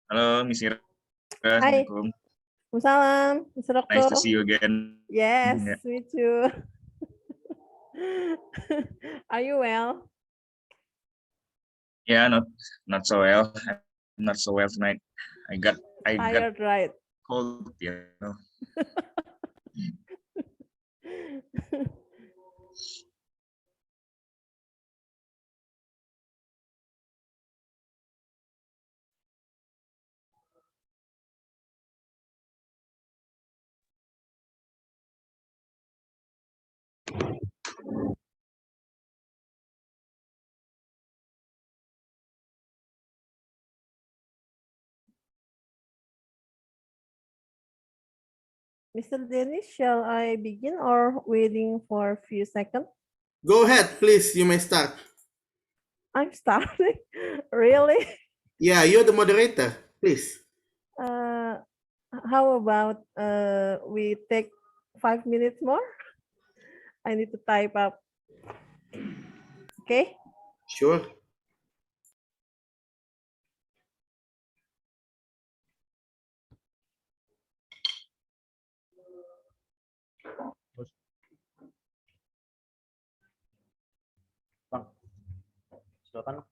Halo, Miss Ira. Hi. Assalamualaikum. Salam, Mr. Nice to Rocco. see you again. Yes, Yeah, me too. Are you well? yeah, not so well. I'm not so well tonight. I got Tired, right? cold. Mr. Dennis, shall I begin or waiting for a few seconds? Go ahead, please. You may start. I'm starting. Really? Yeah, you're the moderator. Please. Uh, how about we take 5 minutes more? I need to type up. Okay. Sure. Bang, silakan.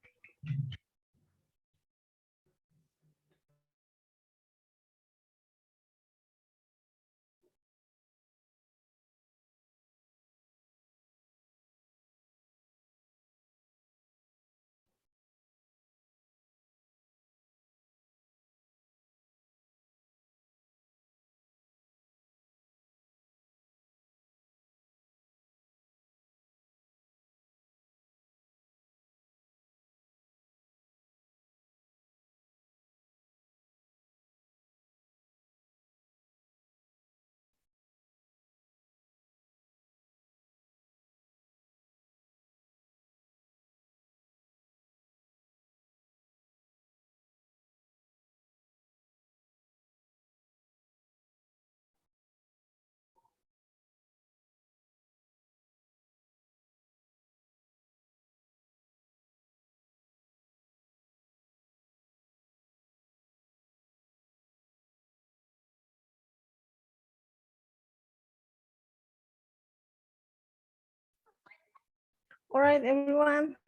All right, everyone.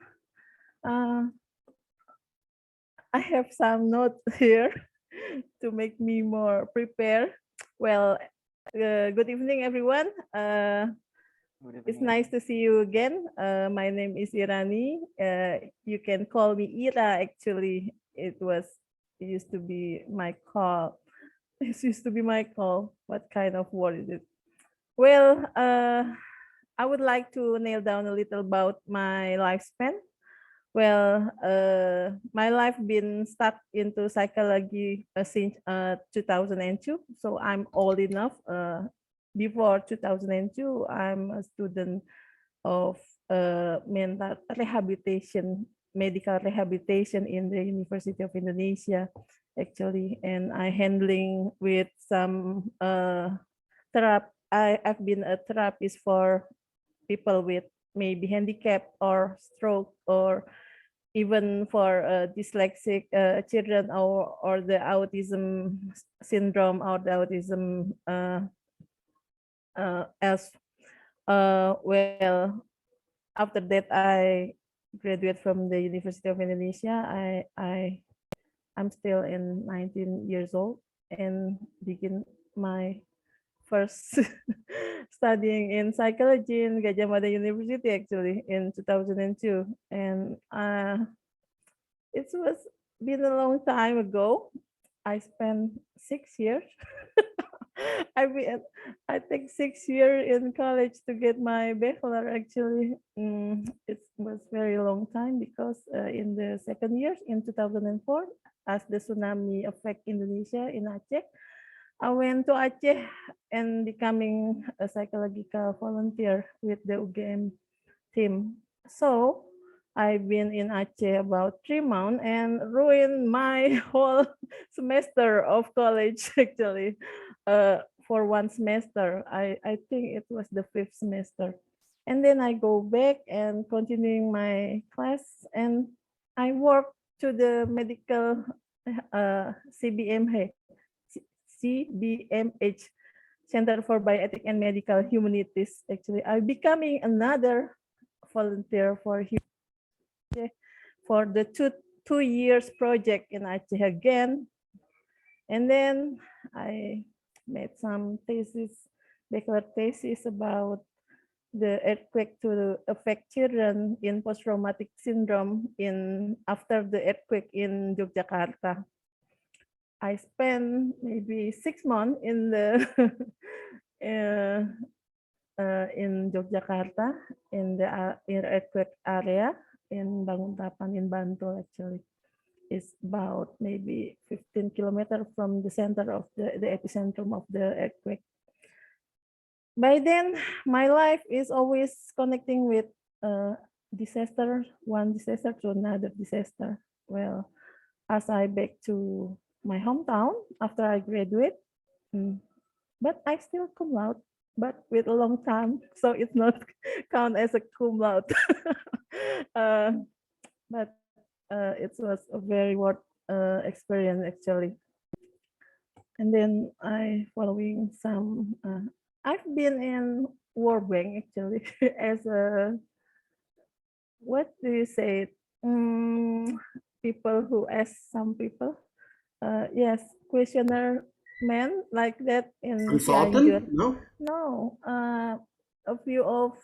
Uh, I have some notes here to make me more prepared. Well, good evening, everyone. It's nice to see you again. My name is Irani. You can call me Ira. Actually, it used to be my call. It used to be my call. What kind of word is it? Well, I would like to nail down a little about my lifespan. Well, my life been stuck into psychology since 2002, so I'm old enough. Before 2002, I'm a student of mental rehabilitation, medical rehabilitation in the University of Indonesia, actually, and I handling with some I've been a therapist for people with maybe handicap or stroke or even for dyslexic children or the autism syndrome or the autism else. Well, after that, I graduate from the University of Indonesia. I'm still in 19 years old and begin my first studying in psychology in Gajah Mada University actually in 2002. And it was been a long time ago. I spent 6 years. I mean, I think 6 years in college to get my bachelor. Actually, it was very long time because in the second year in 2004, as the tsunami affect Indonesia in Aceh, I went to Aceh and becoming a psychological volunteer with the UGM team. So I've been in Aceh about 3 months and ruined my whole semester of college actually. For one semester, I think it was the fifth semester. And then I go back and continuing my class and I work to the medical CBMH, CBMH, Center for Bioethics and Medical Humanities. Actually, I'm becoming another volunteer for the two years project in Aceh again. And then I made some bachelor thesis about the earthquake to affect children in post-traumatic syndrome after the earthquake in Yogyakarta. I spent maybe 6 months in the in Yogyakarta in the earthquake area in Banguntapan in Bantul actually. It's about maybe 15 kilometers from the center of the epicentrum of the earthquake. By then, my life is always connecting with one disaster to another disaster. Well, as I back to my hometown after I graduate, but I still cum laude, but with a long time, so it's not count as a cum laude. But it was a very worth experience actually. And then following some. I've been in World Bank actually as a, what do you say? People who ask some people. Yes, questionnaire man like that in Cianjur. Consultant? No? No, a few of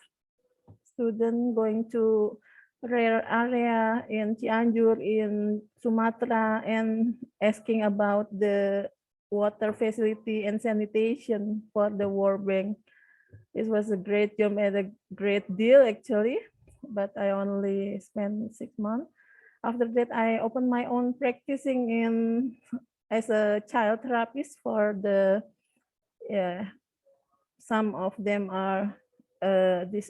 students going to rare area in Cianjur in Sumatra and asking about the water facility and sanitation for the World Bank. It was a great job and a great deal actually, but I only spent 6 months. After that, I opened my own practicing as a child therapist for the, some of them are this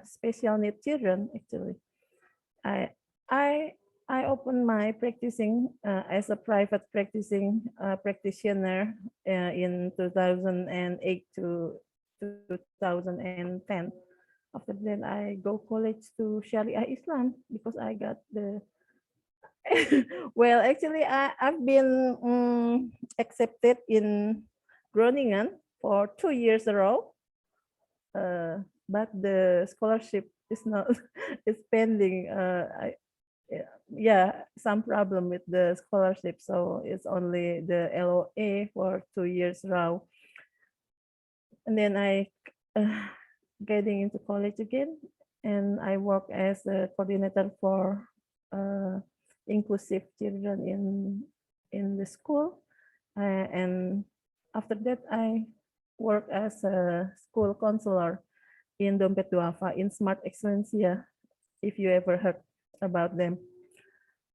special need children actually. I opened my practicing as a private practicing practitioner in 2008 to 2010. After that, I go college to Sharia Islam because I got the. Well, actually, I've been accepted in Groningen for 2 years in a row, but the scholarship is not is pending. Yeah, some problem with the scholarship, so it's only the LOA for 2 years now. And then I getting into college again, and I work as a coordinator for inclusive children in the school. And after that, I work as a school counselor in Dompet Duafa in Smart Excellencia, if you ever heard about them.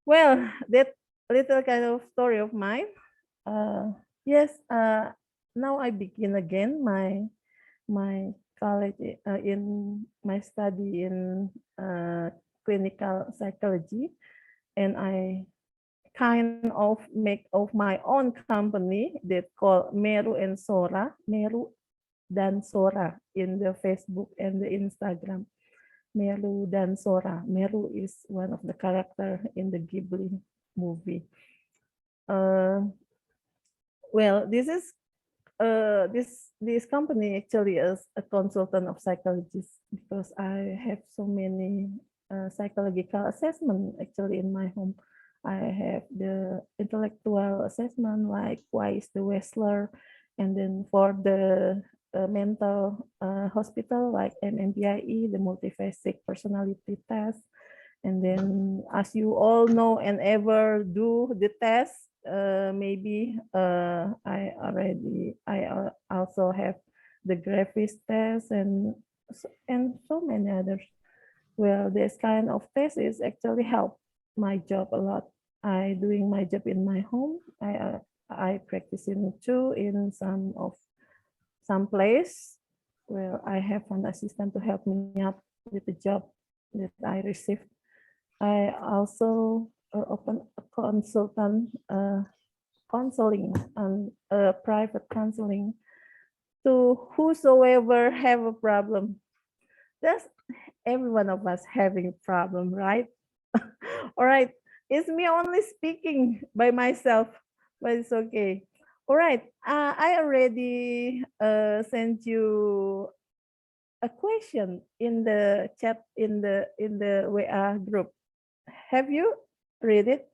Well, that little kind of story of mine. Yes, now I begin again my college in my study in clinical psychology, and I kind of make of my own company that called Meru and Sora, Meru dan Sora in the Facebook and the Instagram. Meru dan Sora. Meru is one of the character in the Ghibli movie. Well, this company actually is a consultant of psychologists because I have so many psychological assessment actually in my home. I have the intellectual assessment like why is the Wessler, and then for the mental hospital like MMPIE, the multifaceted personality test. And then as you all know and ever do the test, maybe I also have the Graphis test and so many others. Well, this kind of test is actually help my job a lot. I doing my job in my home. I practicing too in some place where I have an assistant to help me up with the job that I received. I also open a consultant counseling and private counseling to whosoever have a problem. That's every one of us having a problem, right? All right. It's me only speaking by myself, but it's okay. All right. I already sent you a question in the chat in the WA group. Have you read it?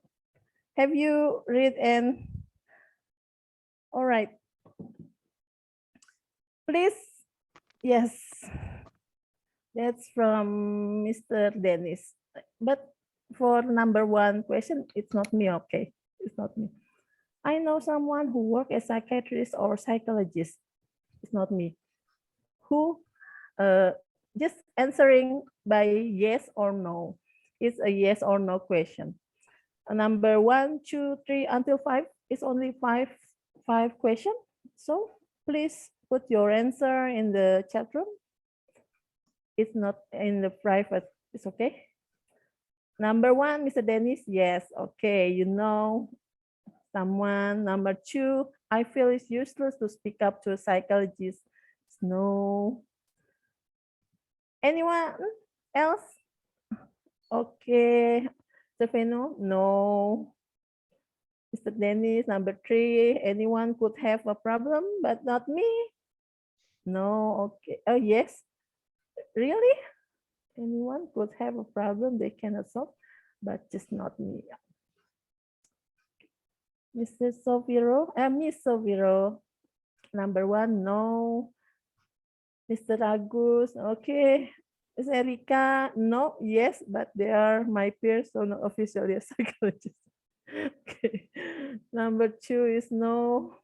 Have you read and all right. Please, yes. That's from Mr. Dennis. But for number one question, it's not me, okay? It's not me. I know someone who works as psychiatrist or psychologist. It's not me. Who just answering by yes or no. It's a yes or no question. Number 1, 2, 3 until 5 is only five questions. So please put your answer in the chat room. It's not in the private. It's okay. Number 1, Mr. Dennis, yes. Okay, you know someone. Number 2, I feel it's useless to speak up to a psychologist. No. Anyone else? Okay. Stefano, no. Mr. Dennis, number 3, anyone could have a problem, but not me. No, okay. Oh, yes. Really? Anyone could have a problem they cannot solve, but just not me. Mr. Soviro, Miss Soviro, number 1, no. Mr. Agus, okay. Ms. Erika, no, yes, but they are my peers, so not officially a psychologist. Okay. Number 2 is no.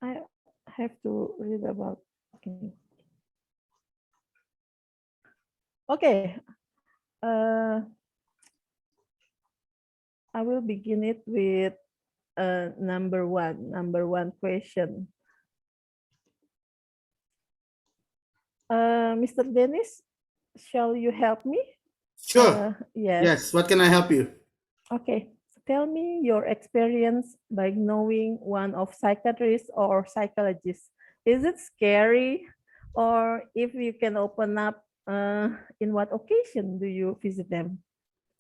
I have to read about. Okay. I will begin it with number one question. Mr. Dennis, shall you help me? Sure. Yes. Yes. What can I help you? Okay. Tell me your experience by knowing one of psychiatrists or psychologists. Is it scary? Or if you can open up, in what occasion do you visit them?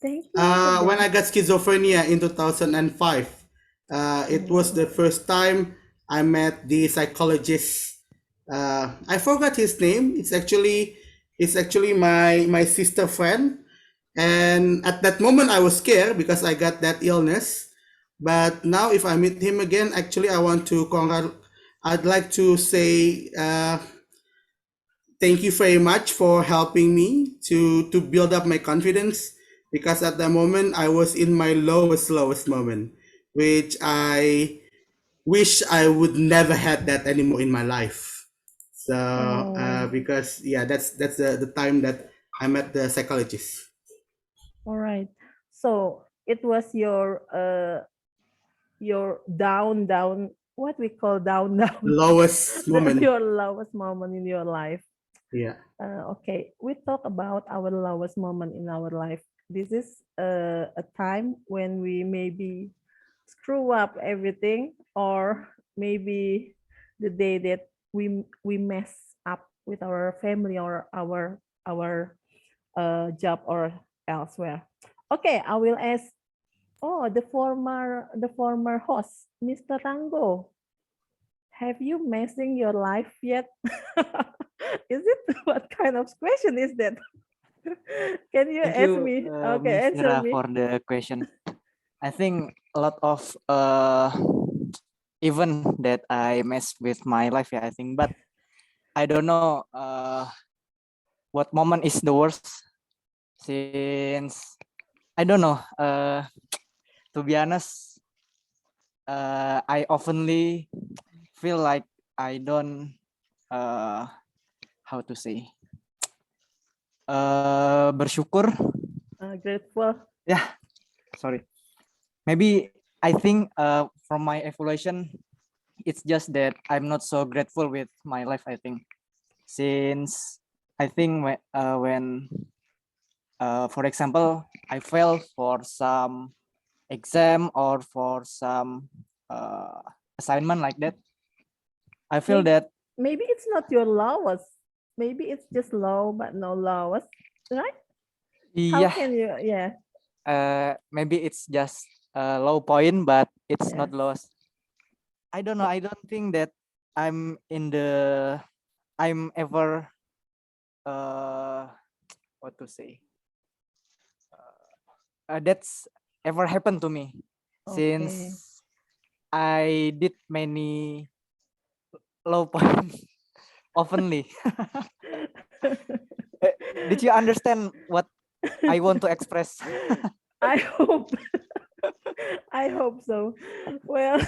Thank you. When I got schizophrenia in 2005, it was the first time I met the psychologist. I forgot his name. It's actually my sister friend. And at that moment, I was scared because I got that illness. But now, if I meet him again, actually, I'd like to say thank you very much for helping me to build up my confidence, because at the moment I was in my lowest moment, which I wish I would never had that anymore in my life. So because yeah, that's the time that I met the psychologist. All right. So it was your down, what we call down. Lowest moment. Your lowest moment in your life. Yeah. Okay, we talk about our lowest moment in our life. This is a time when we maybe screw up everything, or maybe the day that we mess up with our family or our job or elsewhere. Okay, I will ask. Oh, the former host, Mr. Rango. Have you messing your life yet? Is it, what kind of question is that? Can you Thank ask you, me? Okay, Miss answer Ira, me. for the question. I think a lot of even that I mess with my life, yeah, I think, but I don't know what moment is the worst, since I don't know. To be honest, I oftenly feel like I don't how to say bersyukur. Grateful. Yeah, sorry. Maybe I think from my evaluation, it's just that I'm not so grateful with my life, I think. Since I think when for example, I fail for some exam or for some assignment like that, I feel that Maybe it's not your lowest. Maybe it's just low, but no lowest, right? How yeah, can you, yeah. maybe it's just a low point, but it's not Yes. lost. I don't know. I don't think that I'm ever what to say. That's ever happened to me Okay. since I did many low points oftenly. Did you understand what I want to express? I hope. I hope so. Well,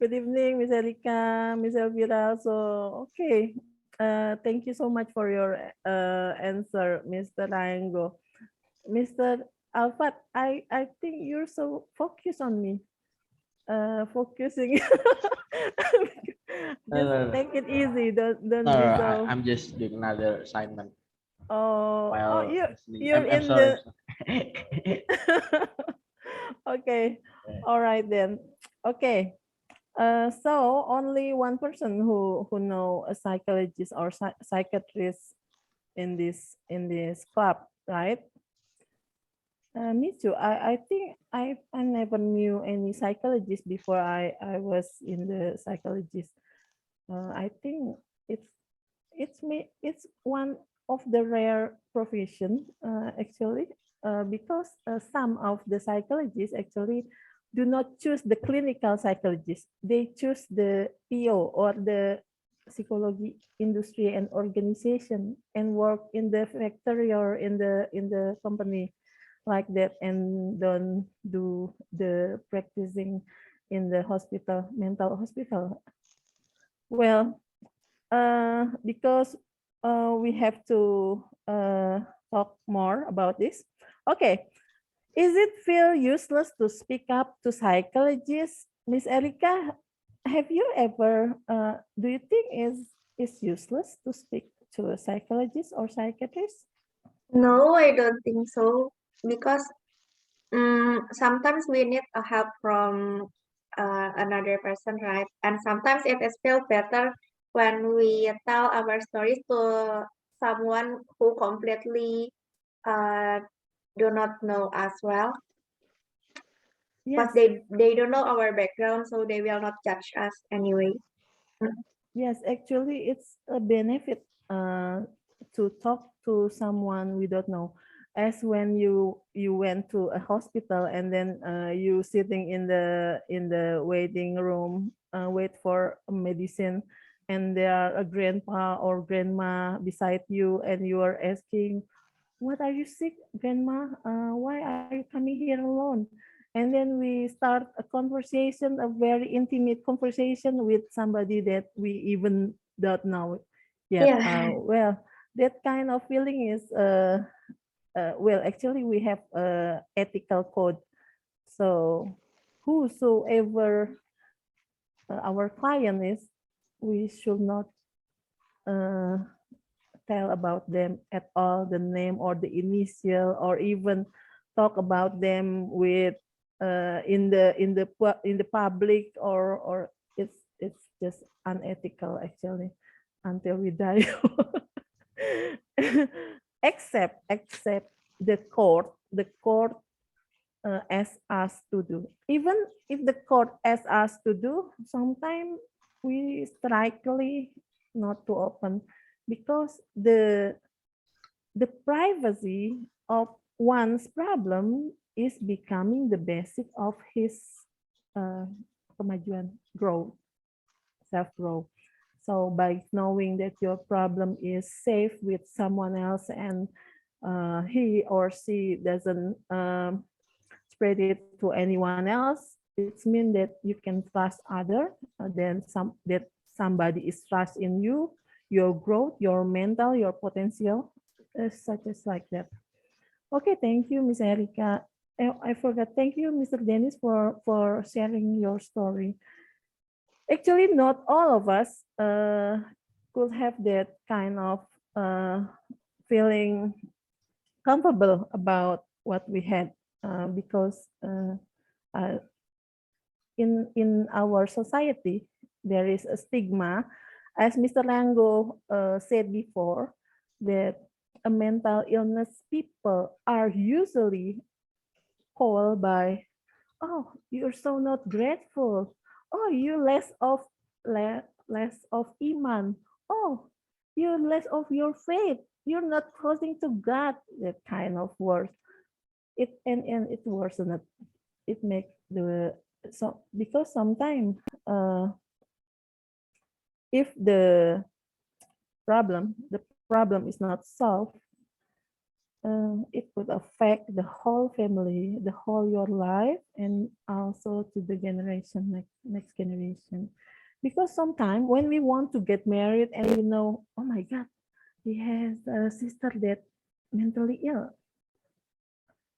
good evening, Miss Erika, Miss Elvira. So, okay. Thank you so much for your answer, Mr. Rango. Mr. Alfat, I think you're so focused on me. Focusing. Just No, take it easy. Don't no, be no, so. I'm just doing another assignment Oh, while you listening. you're I'm in sorry. the. Okay, all right then. Okay. So only one person who know a psychologist or psychiatrist in this club, right? Me too. I think I never knew any psychologist before I was in the psychologist. I think it's it's one of the rare profession actually because some of the psychologists actually do not choose the clinical psychologist. They choose the PO or the psychology industry and organization and work in the factory or in the company like that and don't do the practicing in the hospital, mental hospital. Well, because we have to talk more about this. Okay, is it feel useless to speak up to psychologists? Miss Erika, have you ever, do you think is useless to speak to a psychologist or psychiatrist? No, I don't think so because sometimes we need a help from another person, right? And sometimes it is feel better when we tell our stories to someone who completely uh, do not know us well, but Yes, they don't know our background, so they will not judge us anyway. yes, actually it's a benefit to talk to someone we don't know. As when you went to a hospital and then you sitting in the waiting room, wait for a medicine, and there are a grandpa or grandma beside you, and you are asking, "What are you sick, grandma? Why are you coming here alone?" And then we start a conversation, a very intimate conversation with somebody that we even don't know yet. Yeah, Well, that kind of feeling is, well, actually we have a ethical code. So whosoever our client is, we should not uh, tell about them at all, the name or the initial, or even talk about them with in the public, or it's just unethical actually until we die. Except the court asks us to do. Even if the court asks us to do, sometimes we strictly not to open because the privacy of one's problem is becoming the basic of his kemajuan, growth, self-growth. So by knowing that your problem is safe with someone else and he or she doesn't spread it to anyone else, it means that you can trust other, then that somebody is trust in you, your growth, your mental, your potential, such as like that. Okay, thank you, Miss Erika. I forgot. Thank you, Mr. Dennis, for sharing your story. Actually, not all of us could have that kind of feeling comfortable about what we had because uh, in our society there is a stigma, as Mr. Lango said before, that a mental illness people are usually called by, oh, you're so not grateful. Oh, you less of iman. Oh, you're less of your faith. You're not closing to God. That kind of words. And it worsen it. It make the so because sometimes if the problem is not solved, it would affect the whole family, the whole your life, and also to the next generation. Because sometimes when we want to get married and we know, oh my God, he has a sister that mentally ill.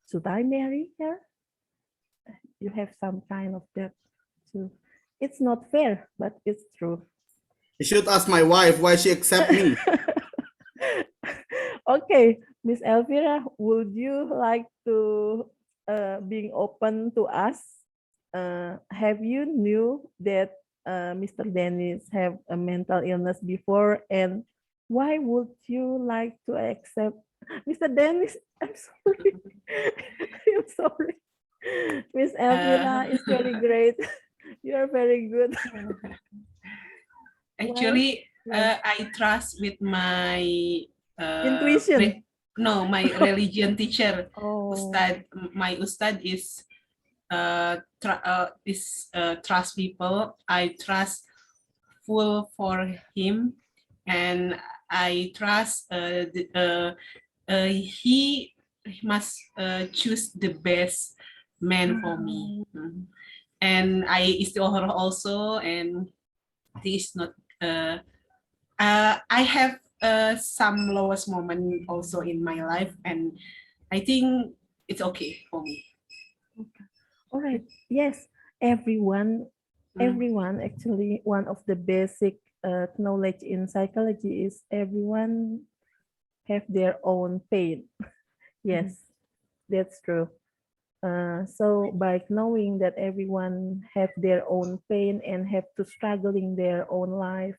Should I marry her? You have some kind of that too. It's not fair, but it's true. You should ask my wife why she accept me. Okay, Miss Elvira, would you like to being open to us? Have you knew that Mr. Dennis have a mental illness before, and why would you like to accept Mr. Dennis? I'm sorry. I'm sorry. Miss Elvira is very great. You are very good. Actually, Yes. I trust with my Intuition. my religion teacher. Oh, My ustad is trust people. I trust full for him, and I trust he must choose the best man for me. And I istiqoroh also, and this is not I have some lowest moment also in my life, and I think it's okay for me. all right. Yes, everyone actually, one of the basic knowledge in psychology is everyone have their own pain. Yes, that's true. So by knowing that everyone have their own pain and have to struggling their own life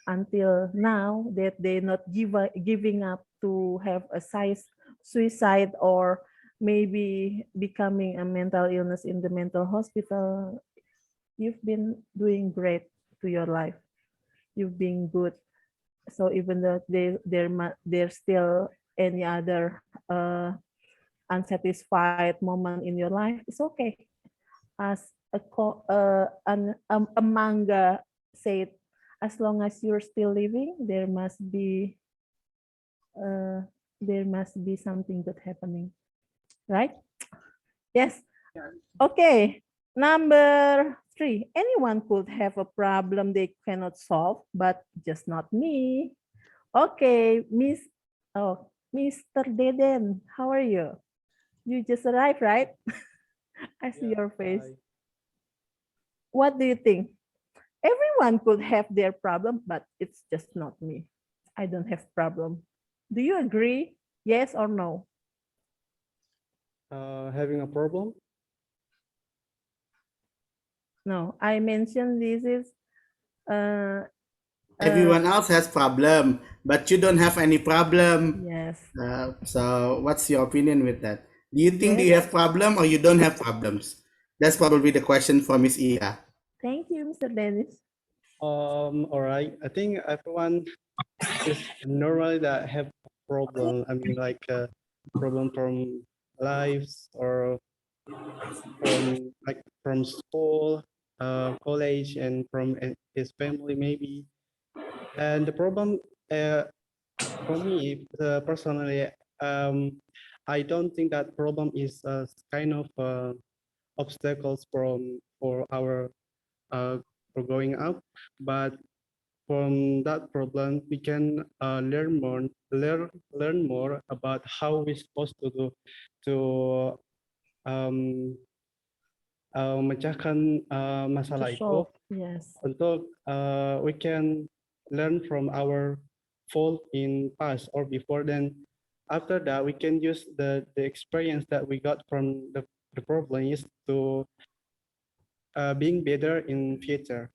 until now, that they're not giving up to have a suicide or maybe becoming a mental illness in the mental hospital, you've been doing great to your life. You've been good. So even though there's still any other unsatisfied moment in your life, it's okay. As a manga said, as long as you're still living, there must be something good happening, right? Yes. Okay. Number 3. Anyone could have a problem they cannot solve, but just not me. Okay, Mr. Deden, how are you? You just arrived, right? I see your face. What do you think? Everyone could have their problem, but it's just not me. I don't have problem. Do you agree? Yes or no? Having a problem? No, I mentioned this is Everyone else has problem, but you don't have any problem. yes. So what's your opinion with that? Do you think Yes. you have problem or you don't have problems? That's probably the question for Miss Ira. Thank you, Mr. Dennis. All right. I think everyone is normally that have problem. I mean, like a problem from lives or from school, college, and from his family maybe. And the problem for me personally, I don't think that problem is kind of obstacles for our for growing up, but from that problem we can learn more about how we're supposed to do to um, memecahkan masalah To itu solve, yes. untuk we can learn from our fault in past or before. Then after that we can use the experience that we got from the problem is to being better in future.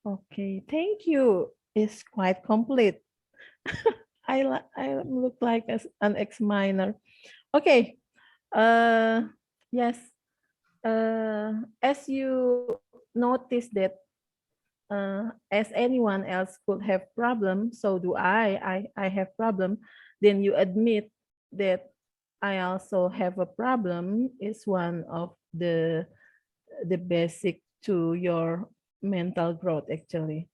Okay, thank you. It's quite complete. I look like an ex-minor. Okay. Yes. As you notice that as anyone else could have problem, so do I have problem. Then you admit that I also have a problem is one of the basic to your mental growth actually.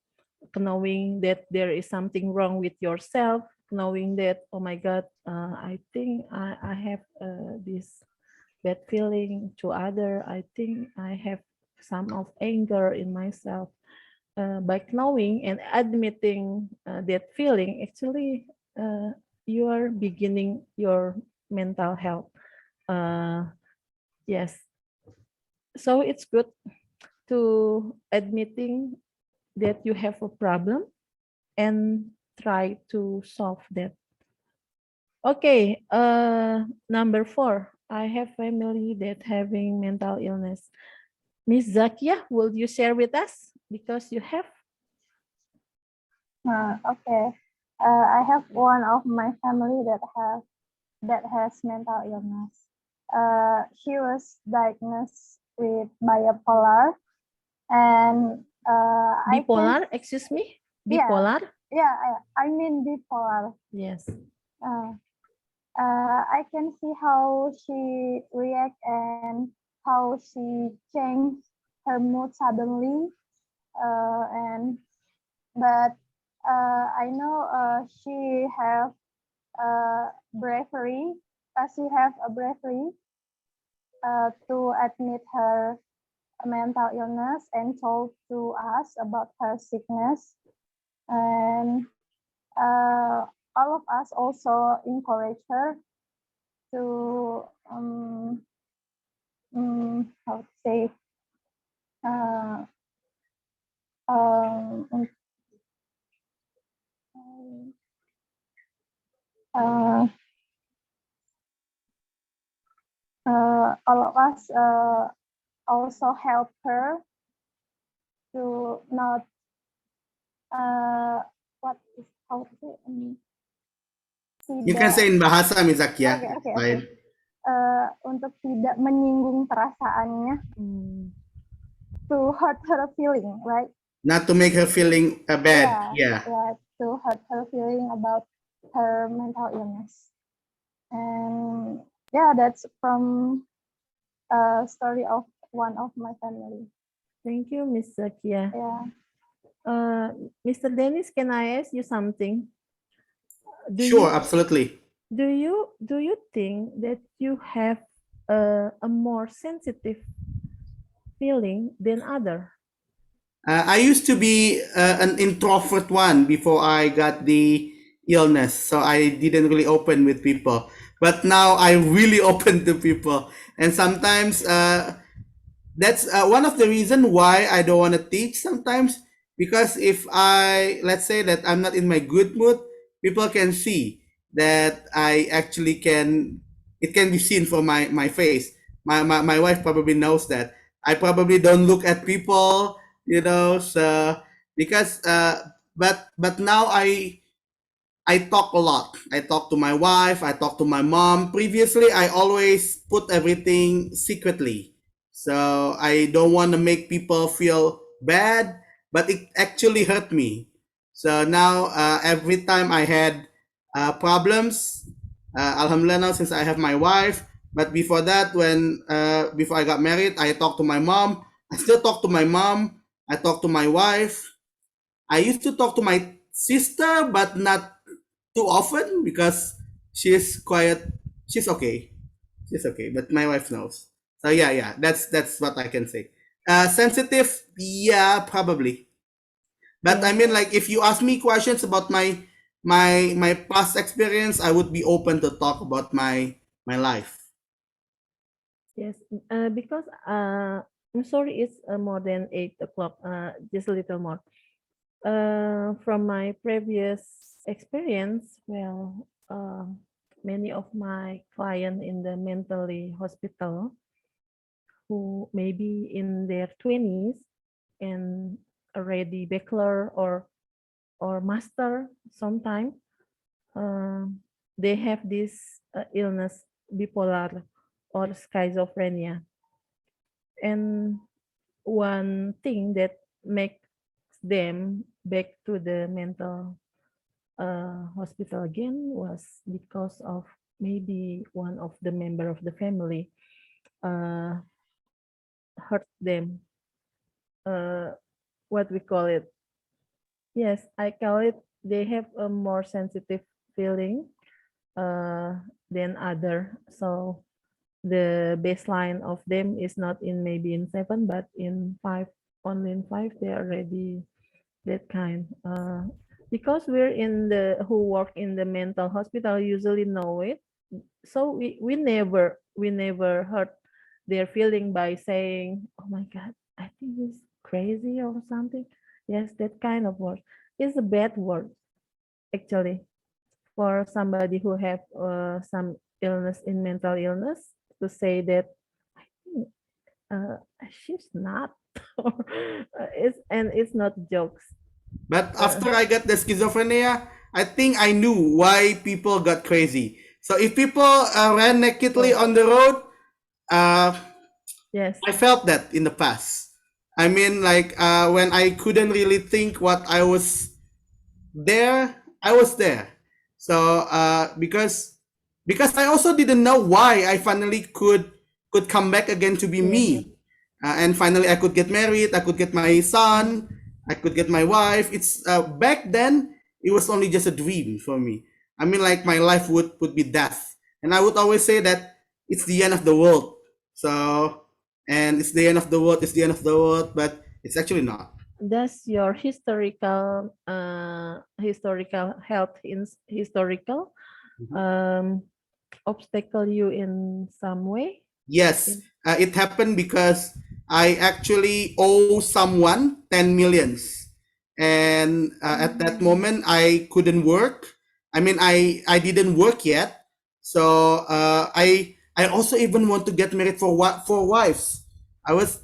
Knowing that there is something wrong with yourself, knowing that, oh my God, I think I have this bad feeling to other. I think I have some of anger in myself. By knowing and admitting that feeling, actually, you are beginning your mental health. Yes. So it's good to admitting that you have a problem and try to solve that. Okay, number 4, I have family that having mental illness. Miss Zakia, will you share with us? Because you have. Okay. I have one of my family that has mental illness. She was diagnosed with bipolar, and Bipolar, excuse me? Bipolar? I mean bipolar. Yes. I can see how she react and how she changed her mood suddenly. But I know she have bravery. She have a bravery to admit her mental illness and told to us about her sickness. And all of us also encourage her to how to say um, all of us also help her to not what is how to say You can say in bahasa Miss Zakia. okay. Untuk tidak menyinggung perasaannya, to hurt her feeling, right? Not to make her feeling bad. Yeah. To hurt her feeling about her mental illness. And yeah, that's from a story of one of my family. Thank you, Miss Zakia. Yeah. Mr. Dennis, can I ask you something? Sure, absolutely. Do you think that you have a more sensitive feeling than other? I used to be an introvert one before I got the illness, so I didn't really open with people. But now I really open to people, and sometimes that's one of the reason why I don't want to teach sometimes, because if let's say that I'm not in my good mood, people can see that I actually it can be seen from my face. My wife probably knows that I probably don't look at people, so because but now I talk a lot. I talk to my wife, I talk to my mom. Previously, I always put everything secretly. So I don't want to make people feel bad, but it actually hurt me. So now, every time I had problems, Alhamdulillah now since I have my wife, but before that, before I got married, I talked to my mom. I still talk to my mom. I talk to my wife. I used to talk to my sister, but not too often because she's quiet. She's okay. She's okay, but my wife knows. So yeah, that's what I can say. Sensitive, yeah, probably. But I mean, like, if you ask me questions about my past experience, I would be open to talk about my life. Yes, because I'm sorry, it's more than 8 o'clock. Just a little more. From my previous experience, well, many of my clients in the mentally hospital who may be in their 20s and already bachelor or master sometime, they have this illness, bipolar or schizophrenia. And one thing that makes them back to the mental hospital again was because of maybe one of the member of the family uh, hurt them. What we call it? Yes, I call it. They have a more sensitive feeling than other. So the baseline of them is not in maybe in 7, but in 5. Only in 5 they are already that kind. Because we're in the who work in the mental hospital usually know it. So we never hurt their feeling by saying, "Oh my God, I think he's crazy" or something. Yes, that kind of word is a bad word actually for somebody who have some illness in mental illness to say that uh, she's not. It's not jokes. But after I got the schizophrenia, I think I knew why people got crazy. So if people ran nakedly on the road, Yes. I felt that in the past. I mean, like when I couldn't really think what I was there, I was there. So because I also didn't know why I finally could come back again to be me, and finally I could get married, I could get my son, I could get my wife. It's back then it was only just a dream for me. I mean, like my life would be death, and I would always say that it's the end of the world. So and it's the end of the world, it's the end of the world, but it's actually not. Does your historical health in historical obstacle you in some way? Yes, it happened because I actually owe someone 10 millions. And at that moment, I couldn't work. I mean, I didn't work yet. So I also even want to get married for wives.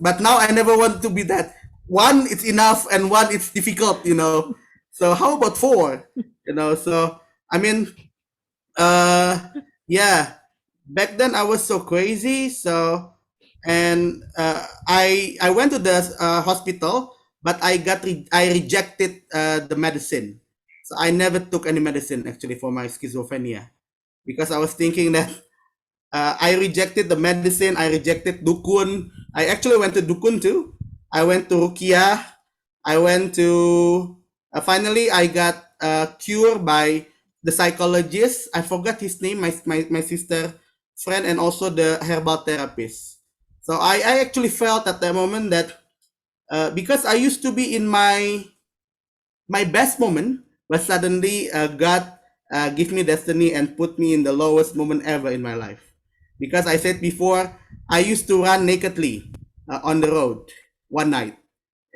But now I never want to be that. One, it's enough, and one, it's difficult, you know. So how about four? You know, so I mean, yeah, back then I was so crazy. So and I went to the hospital, but I rejected the medicine. So I never took any medicine actually for my schizophrenia, because I was thinking that I rejected the medicine, I rejected dukun. I actually went to dukun too. I went to rukia. I went to finally I got cured by the psychologist. I forgot his name, my sister friend, and also the herbal therapist. So I actually felt at that moment that because I used to be in my best moment, but suddenly God give me destiny and put me in the lowest moment ever in my life. Because I said before, I used to run nakedly on the road one night,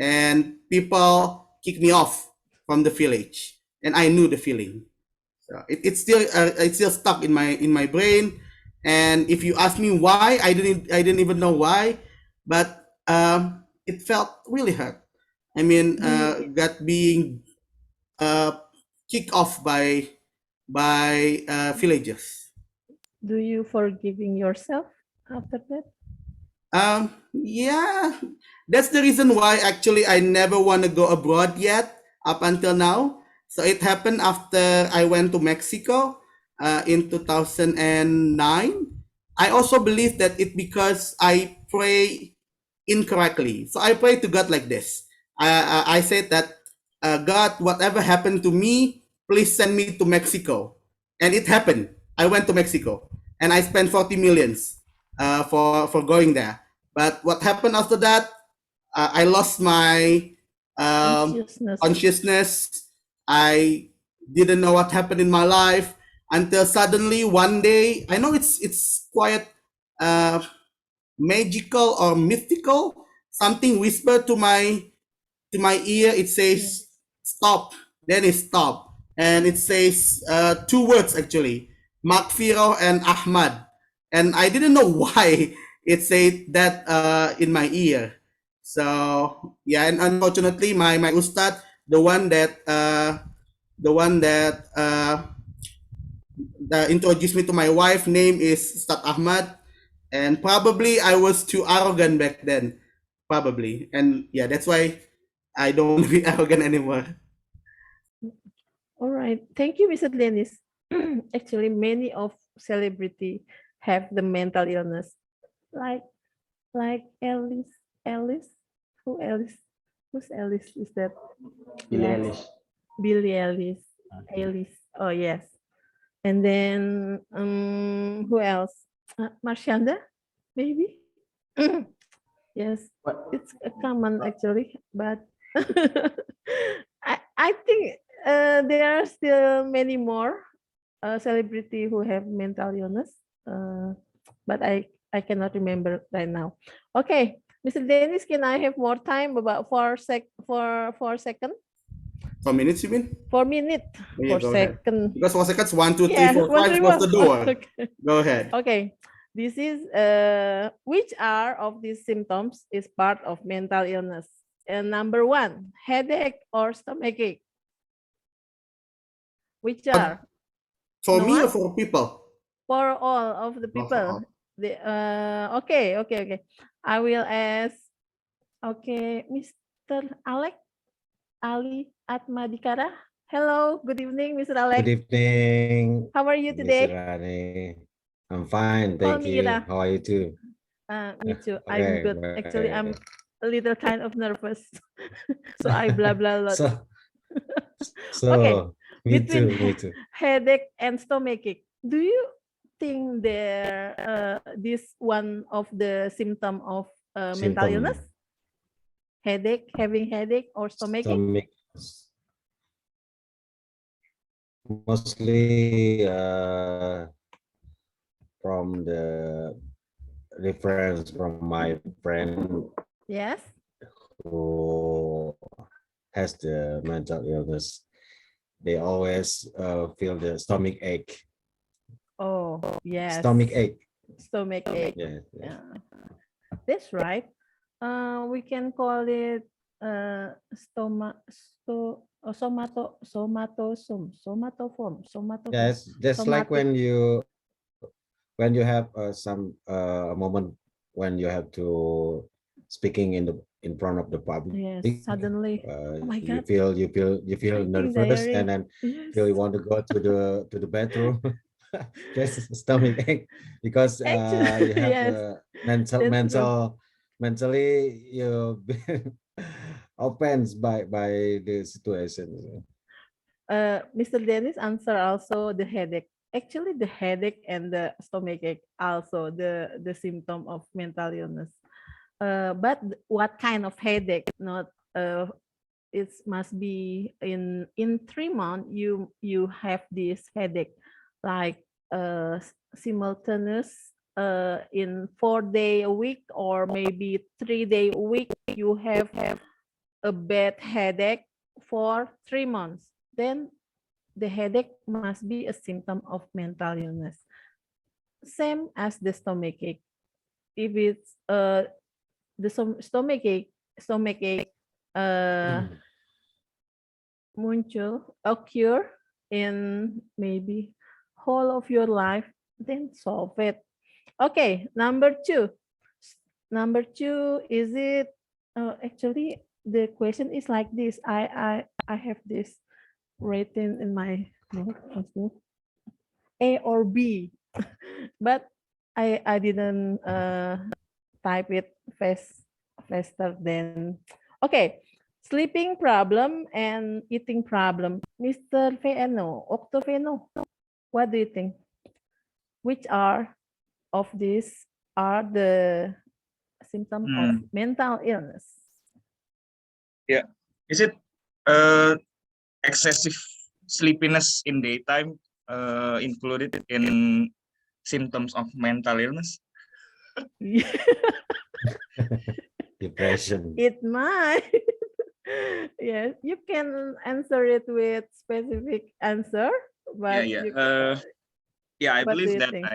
and people kicked me off from the village, and I knew the feeling. So it's still stuck in my brain. And if you ask me why, I didn't even know why, but it felt really hurt. I mean, got being uh, kicked off by villagers. Do you forgiving yourself after that? Yeah, that's the reason why actually I never want to go abroad yet up until now. So it happened after I went to Mexico in 2009. I also believe that it because I pray incorrectly. So I pray to God like this. I said that God, whatever happened to me, please send me to Mexico. And it happened. I went to Mexico and I spent 40 millions for going there. But what happened after that? I lost my Consciousness. consciousness. I didn't know what happened in my life until suddenly one day. I know it's quite magical or mystical. Something whispered to my ear. It says stop. Then it stopped, and it says two words actually, Makfiro and Ahmad. And I didn't know why it said that in my ear. So yeah, and unfortunately, my ustad, the one that introduced me to my wife. Name is Ustad Ahmad, and probably I was too arrogant back then, probably, and yeah, that's why I don't want to be arrogant anymore. All right. Thank you, Mr. Dennis. Actually, many of celebrity have the mental illness, like Alice. Alice, who Alice? Who's Alice? Is that Billie yes, Eilish. Billie Alice? Alice. Oh yes. And then who else? Marshanda, maybe. Yes, What? it's a common actually, but I think there are still many more celebrity who have mental illness, but I cannot remember right now. Okay, Mr. Dennis, can I have more time? About 4 seconds? 4 minutes, you mean? 4 minutes. Yeah, 4 go ahead. seconds. Because 4 seconds, 1, 2, 3, Yeah, 4, 1, 5 3, close the 4. door. Okay. Go ahead. Okay. This is which are of these symptoms is part of mental illness? And number 1, headache or stomachache. Which are? For No me or one? for people? For all of the Oh, for people. all. Okay. I will ask. Okay, Mr. Ali Atmadikara. Hello, good evening, Mr. Alex. Good evening, How are you Mr. today? Rani. I'm fine, Call thank me you. Ira. How are you too? Me too. I'm Okay, good. Actually, I'm right. a little kind of nervous, so I blah blah a lot. Okay, So me between too, me too. headache and stomachache, do you think there this one of the symptom of mental illness? Symptom, Headache, having headache, or stomachache? stomach, mostly from the reference from my friend Yes. who has the mental illness. They always feel the stomach ache. Oh, yes. Stomach ache. Stomach ache. Yeah. Yeah. That's right. We can call it somatoform. Yes, just like Somatic. when you have some moment when you have to speaking in front of the public. Yes, suddenly. Oh my You God. feel I think nervous and diarrhea. then Yes. feel you want to go to the bathroom. Just stomach ache because Actually, you have yes, the that's true. mentally you've been offended by the situation. Mr. Dennis answer also the headache. Actually, the headache and the stomachache also the symptom of mental illness. But what kind of headache? Not it must be in 3 months you have this headache, like simultaneous in 4 day a week or maybe 3 day a week. You have a bad headache for 3 months. Then the headache must be a symptom of mental illness. Same as the stomachache. If it's the stomachache occur in maybe whole of your life, then solve it. Okay, number 2. Number 2, is it actually the question is like this. I have this written in my note, A or B, but I didn't type it faster than. Okay, sleeping problem and eating problem. Mr. Veno, Octoveno, what do you think? Which are of these are the symptom of mental illness? Yeah. Is it excessive sleepiness in daytime included in symptoms of mental illness? Depression. It might. Yes, you can answer it with specific answer, but I what do believe you that think?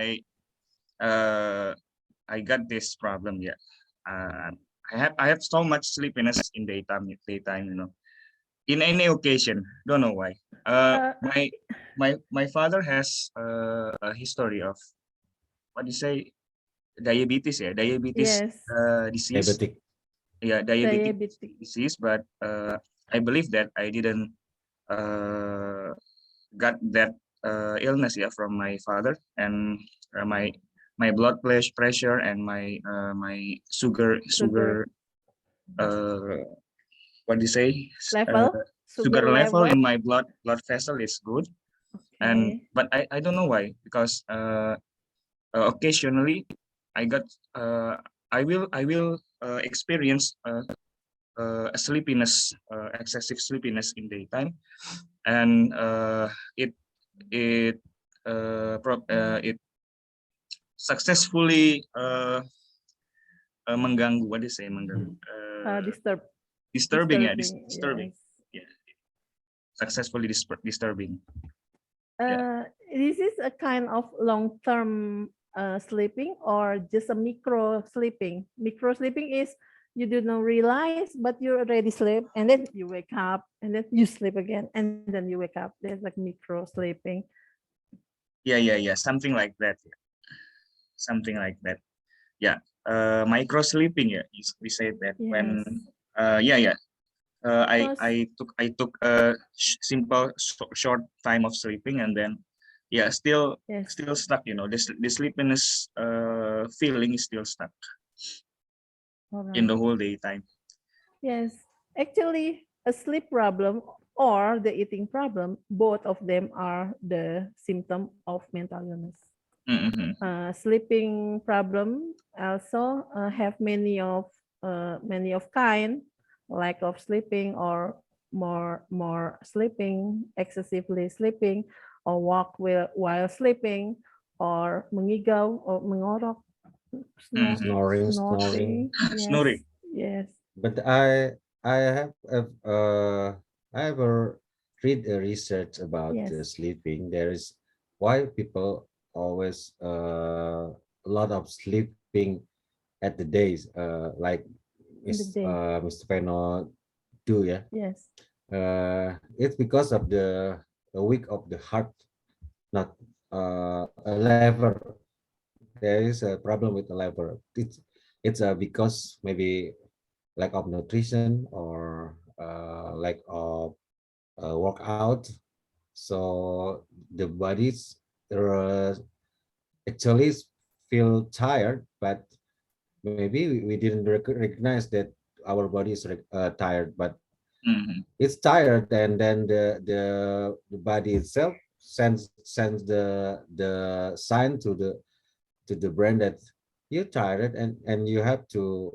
I got this problem. Yeah, I have so much sleepiness in daytime. You know, in any occasion. Don't know why. My father has a history of what do you say, diabetes, diabetes Yes, disease. Diabetic. Yeah, diabetic diabetic. disease, but I believe that I didn't got that illness from my father, and my blood pressure and my Sugar uh, what do you say, level, sugar sugar level level. in my blood vessel is good. And Okay. but I don't know why, because occasionally I got I will experience a sleepiness, excessive sleepiness in daytime, and it it it successfully mengganggu, what do you say, mengganggu, Disturb, disturbing, disturbing. disturbing, Yes. yeah, successfully disturbing. Yeah. This is a kind of long-term sleeping or just a micro sleeping. Micro sleeping is you do not realize, but you already sleep, and then you wake up, and then you sleep again, and then you wake up. There's like micro sleeping. Yeah, something like that. Yeah. Something like that. Yeah. Micro sleeping. Yeah, we say that when. Yes. I took a simple short time of sleeping, and then still Yes. stuck. The sleepiness feeling is still stuck All in right. the whole daytime. Yes. Actually, a sleep problem or the eating problem, both of them are the symptom of mental illness. Sleeping problem also have many of kind, lack of sleeping or more sleeping, excessively sleeping, or walk while sleeping, or mengigau or mengorok, Snoring. snorting. Yes, Snoring. yes. But I ever read a research about Yes. sleeping. There is why people always a lot of sleeping at the days, like In the day. Mr. Peno do, yeah. Yes. It's because of the weak of the heart, not a lever. There is a problem with the lever. It's because maybe lack of nutrition or lack of workout. So the bodies actually feel tired, but maybe we didn't recognize that our body is tired, but it's tired, and then the body itself sends the sign to the brain that you're tired, and you have to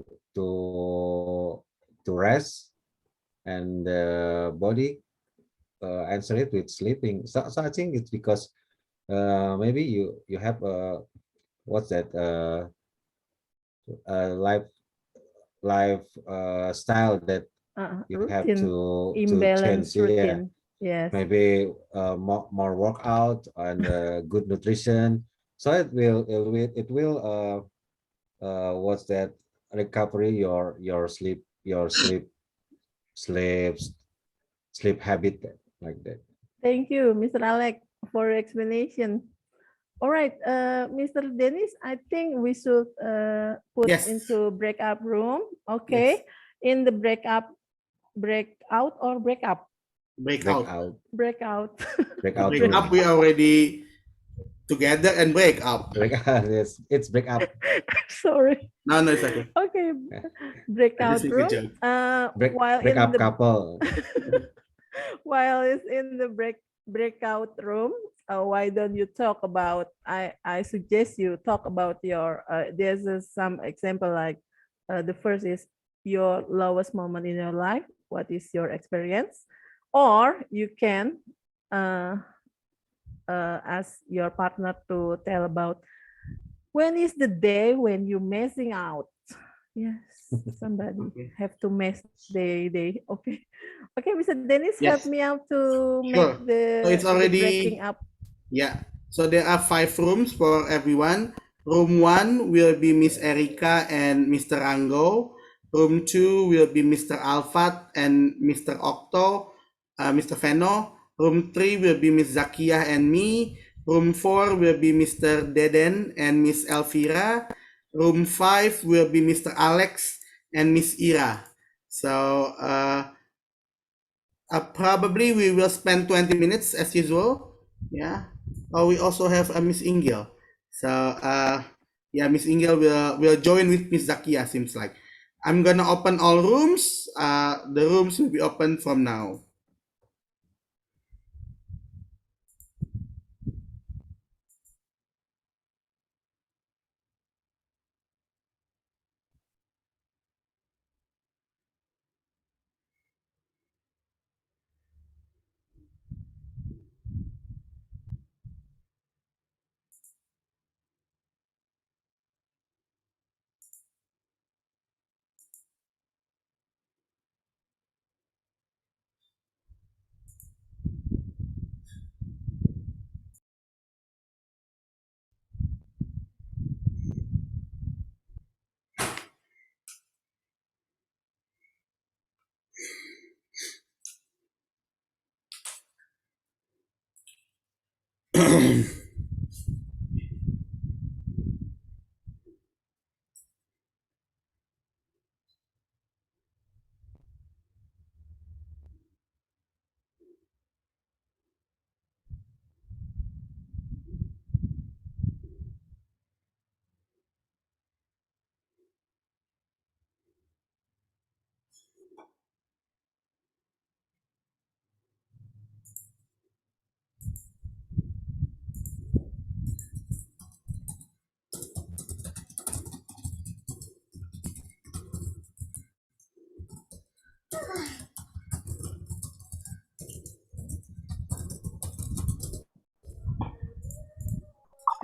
rest, and the body answer it with sleeping. So I think it's because maybe you have what's that life style that you have Routine, to change. imbalance Yeah, routine. Yes. maybe more workout and good nutrition, so it will what's that, recovery your sleep sleep habit, like that. Thank you, Mr. Alec, for your explanation. All right, Mr. Dennis, I think we should put Yes. into breakout room. Okay, in the breakout or breakup? Breakout. Breakout. Breakout Break room. up, we already together, and break up. Yes, it's break up. Sorry. No, it's okay. Okay, I breakout just make a room. joke. While break in up the couple. while it's in the breakout room, why don't you talk about? I suggest you talk about your. There's some example like the first is your lowest moment in your life. What is your experience? Or you can ask your partner to tell about when is the day when you messing out. Yes, somebody have to mess they okay. Okay, Mr. Dennis, help Yes. me out to make Sure. So it's the already breaking up. Yeah. So there are 5 rooms for everyone. Room 1 will be Miss Erika and Mr. Rango. Room 2 will be Mr. Alfat and Mr. Okto, Mr. Feno. Room 3 will be Miss Zakia and me. Room 4 will be Mr. Deden and Miss Elvira. Room 5 will be Mr. Alex and Miss Ira. So probably we will spend 20 minutes as usual. Yeah. Oh, we also have Miss Ingel. So yeah, Miss Ingel will join with Miss Zakia, seems like. I'm gonna open all rooms. The rooms will be open from now.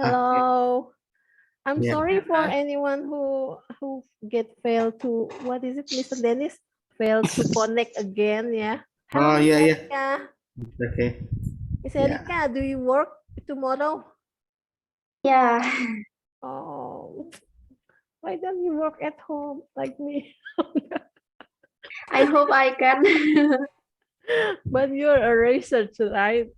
Hello. I'm Yeah. sorry for anyone who get failed to, what is it, Mr. Dennis? Failed to connect again, yeah. Hello, Oh, Miss yeah, yeah. Erika. Okay. Miss Yeah. Erika, do you work tomorrow? Yeah, Oh, why don't you work at home like me? I hope I can. But you're a researcher, right?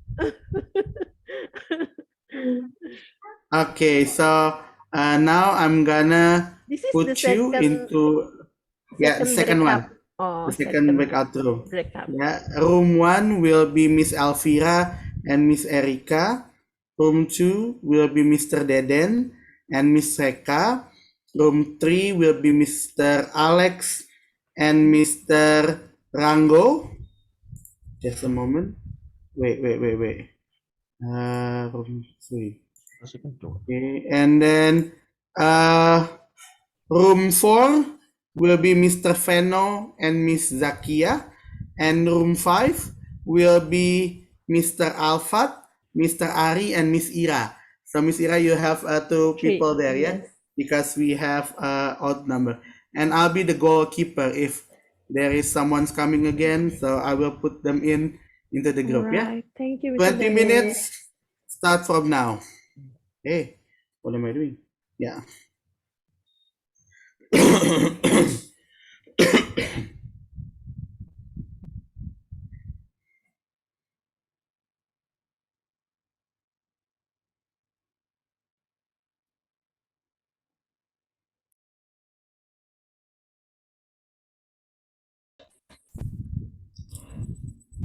Okay, so now I'm gonna This is the put you into the second breakup. one, Oh, the second breakout room. breakup. Yeah, room 1 will be Miss Elvira and Miss Erika. Room 2 will be Mr. Deden and Miss Reka. Room 3 will be Mr. Alex and Mr. Rango. Just a moment. Wait. Room 3. Okay, and then room 4 will be Mr. Feno and Miss Zakia, and room 5 will be Mr. Alfat, Mr. Ari, and Miss Ira. So Miss Ira, you have two people there, yeah? Yes. Because we have odd number, and I'll be the goalkeeper if there is someone's coming again. So I will put them into the group, yeah? Right. Thank you, Mr. 20 Dennis. minutes. Start from now. Hey, what am I doing? Yeah.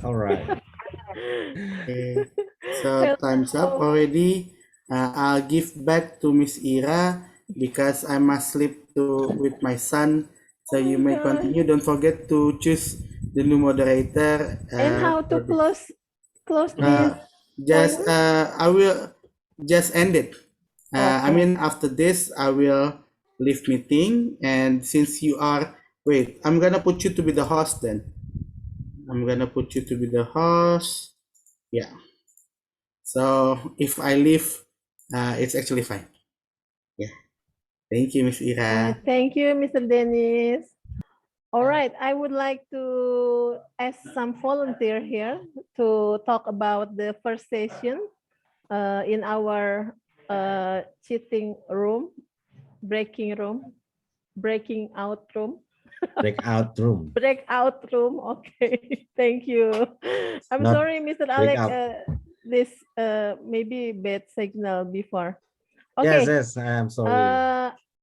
All right. Okay. So time's up already. I'll give back to Miss Ira because I must sleep with my son. So you may continue. Don't forget to choose the new moderator. And how to for this. close this Just point? I will just end it. I Okay. mean after this I will leave meeting, and since you are I'm gonna put you to be the host then. I'm gonna put you to be the host. Yeah. So if I leave, it's actually fine. Yeah. Thank you, Miss Ira. Thank you, Mr. Dennis. All right, I would like to ask some volunteer here to talk about the first session in our cheating room, breaking out room. breakout room. Breakout room. Okay, thank you. I'm Not sorry, Mr. Alex. breakout. This maybe bad signal before. Yes, Okay. yes, I am sorry.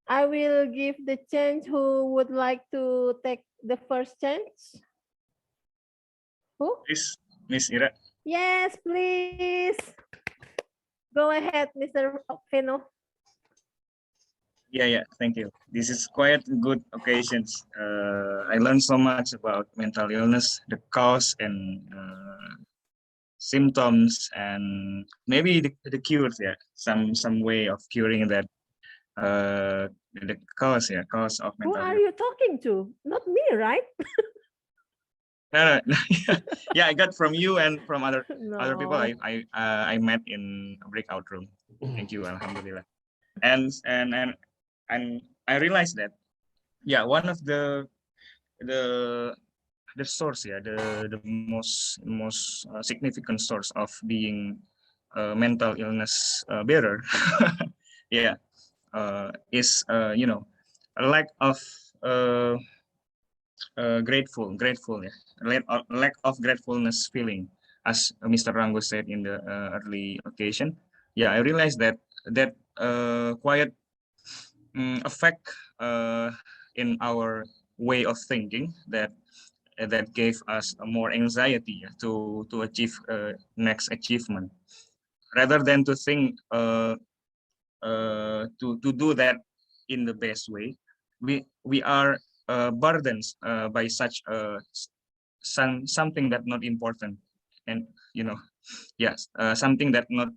I will give the chance who would like to take the first chance. Who? Please, Miss Ira. Yes, please. Go ahead, Mr. Feno. Yeah, thank you. This is quite a good occasions. I learned so much about mental illness, the cause and symptoms, and maybe the cures. Yeah, some way of curing that. The cause, cause of Who mental are illness. you talking to? Not me, right? No. Yeah, I got from you and from other people. No. I met in a breakout room. Thank you, Alhamdulillah. And I realized that one of the source, the most significant source of being mental illness bearer, is a lack of uh, grateful, lack of gratefulness feeling, as Mr. Rango said in the early occasion. Yeah, I realized that quiet effect in our way of thinking that gave us more anxiety to achieve next achievement, rather than to think to do that in the best way. We are burdened by such something that not important, and yes, something that not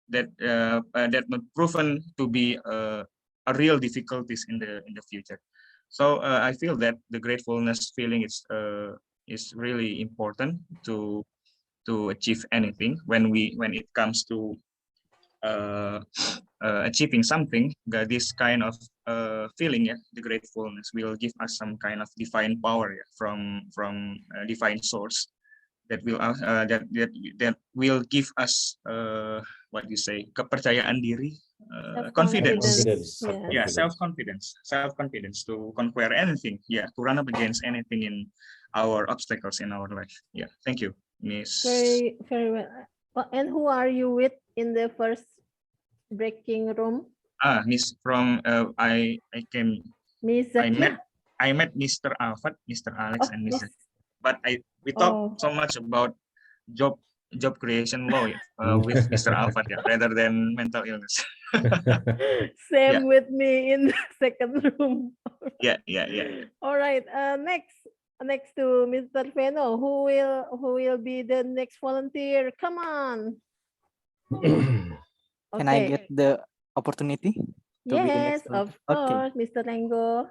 not proven to be a real difficulties in the future. So I feel that the gratefulness feeling is really important to achieve anything when it comes to uh, achieving something. This kind of feeling, the gratefulness will give us some kind of divine power, from divine source that will give us what you say, kepercayaan diri, confidence. Confidence. Confidence. Self-confidence to conquer anything, to run up against anything in our obstacles in our life. Thank you, Miss. Very, very well. And who are you with in the first breaking room? Miss, from I came. Miss I Zakia? met Mr. Alfred, Mr. Alex, and Miss. Yes. But we talked so much about job creation law with Mr. Alfred, rather than mental illness. Same with me in the second room. Yeah. All right. Next to Mr. Feno, who will be the next volunteer? Come on. Can I get the opportunity to be the Yes, next of volunteer? Okay. course, Mr. Rengo.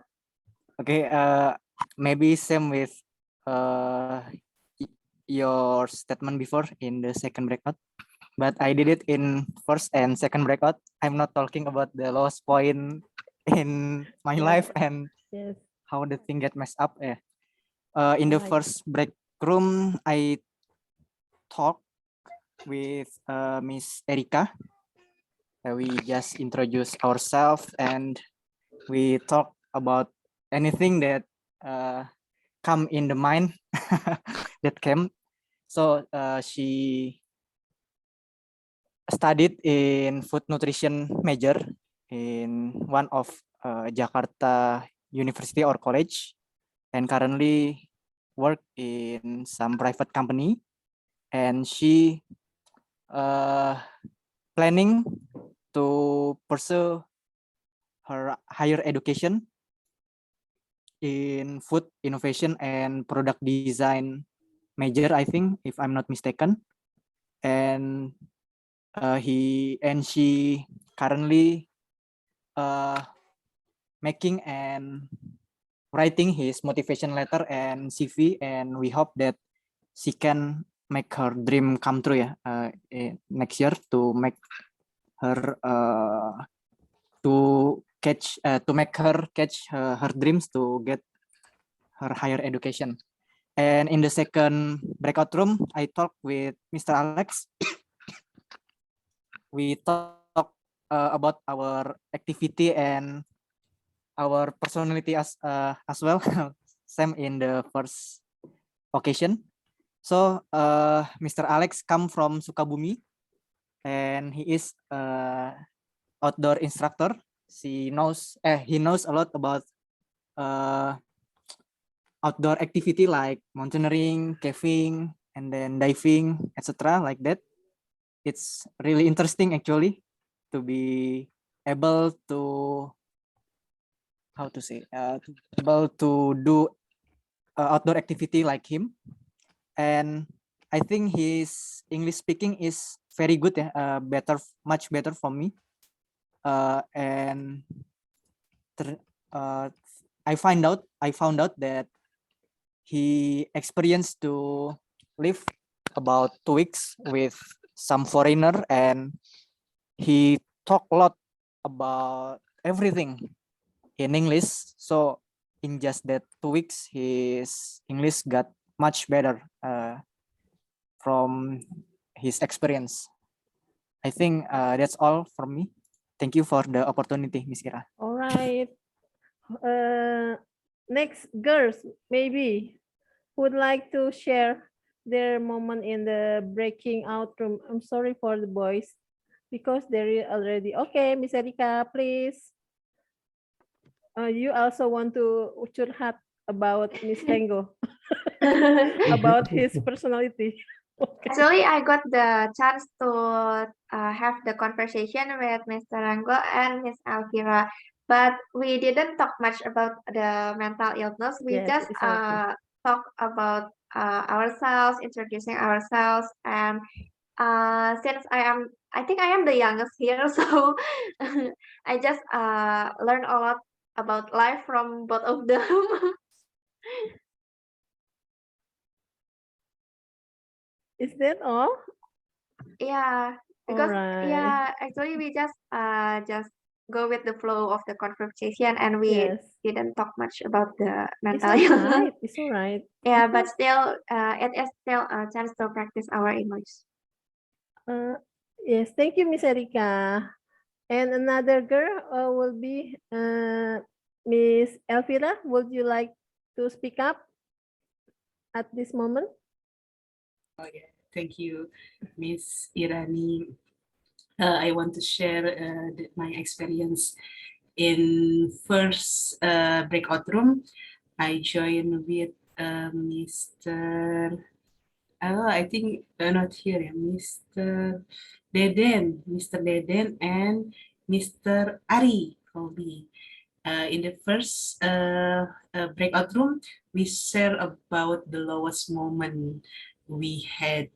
Okay, maybe same with your statement before in the second breakout, but I did it in first and second breakout. I'm not talking about the lowest point in my life and how the thing get messed up. In the first break room, I talked with Miss Erika. We just introduced ourselves and we talk about anything that come in the mind that came. So she studied in food nutrition major in one of Jakarta University or college, and currently work in some private company. And she planning to pursue her higher education in food innovation and product design major, I think, if I'm not mistaken. And she currently making and writing his motivation letter and CV, and we hope that she can make her dream come true next year, to make her catch her dreams to get her higher education. And in the second breakout room, I talked with Mr. Alex. We talk about our activity and our personality as well, same in the first occasion. So Mr. Alex come from Sukabumi, and he is outdoor instructor. He knows a lot about outdoor activity like mountaineering, caving, and then diving, etc. like that. It's really interesting actually to be able to able to do outdoor activity like him. And I think his English speaking is very good, much better for me. And I found out that he experienced to live about 2 weeks with some foreigner, and he talked a lot about everything in English. So in just that 2 weeks, his English got much better from his experience. I think that's all from me. Thank you for the opportunity, Miss Ira. All right. Next, girls, maybe would like to share their moment in the breaking out room. I'm sorry for the boys because they're already okay. Miss Erika, please. You also want to curhat about Miss Hengo about his personality. Okay. Actually, I got the chance to have the conversation with Mr. Rango and Miss Alvira, but we didn't talk much about the mental illness. We Yes, just exactly. talk about ourselves, introducing ourselves, and since I think I am the youngest here, so I just learn a lot about life from both of them. Is that all? Yeah, All because right. actually we just go with the flow of the conversation, and we Yes. didn't talk much about the It's mental all illness. right. It's all right. Yeah, but Because, still, it is still a chance to practice our English. yes, thank you, Miss Erika. And another girl will be Miss Elvira. Would you like to speak up at this moment? Oh, yeah. Thank you, Miss Irani. I want to share my experience in first breakout room. I joined with Mr. Oh, I think not here, Mr. Deden, and Mr. Ari Kobi. In the first breakout room, we share about the lowest moment we had.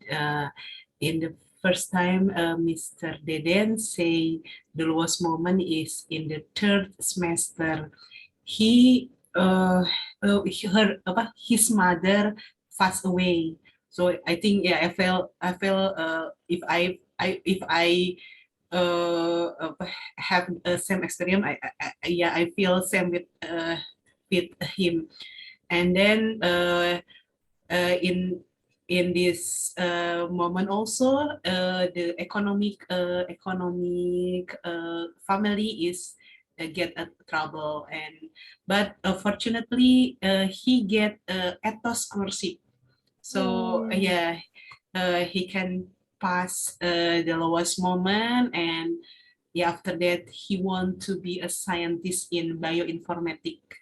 In the first time, Mr. Deden say the lowest moment is in the third semester. He, his mother passed away. So I think, yeah, I felt if I have the same experience, I feel same with him. And then in this moment also, the economic family is get a trouble, but fortunately he get ethos scholarship. So yeah, he can pass the lowest moment, and yeah, after that he want to be a scientist in bioinformatics.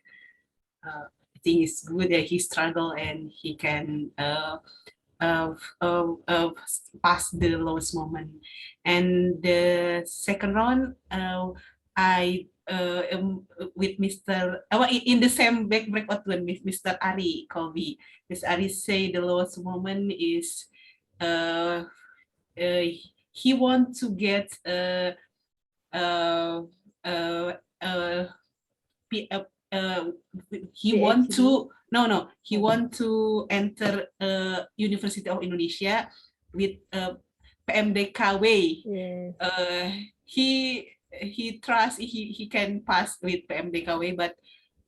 I think it's good that he struggle and he can pass the lowest moment. And the second round, I with Mr. In the same breakout one with Mr. Ari Kobe. Mr. Ari say the lowest moment is he want to get uh, uh, uh, he want to he want to enter University of Indonesia with PMDK way. He trusts he can pass with PMDK way, but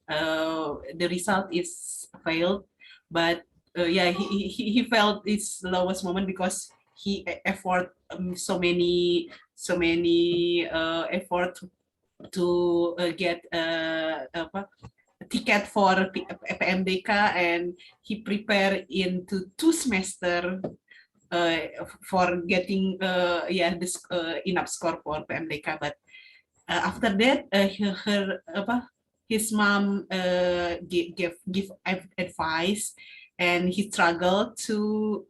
the result is failed. But yeah, he felt its lowest moment because he effort so many effort to get ticket for PMDK, and he prepared into 2 semester for getting this enough score for PMDK. But after that, his mom give advice, and he struggled to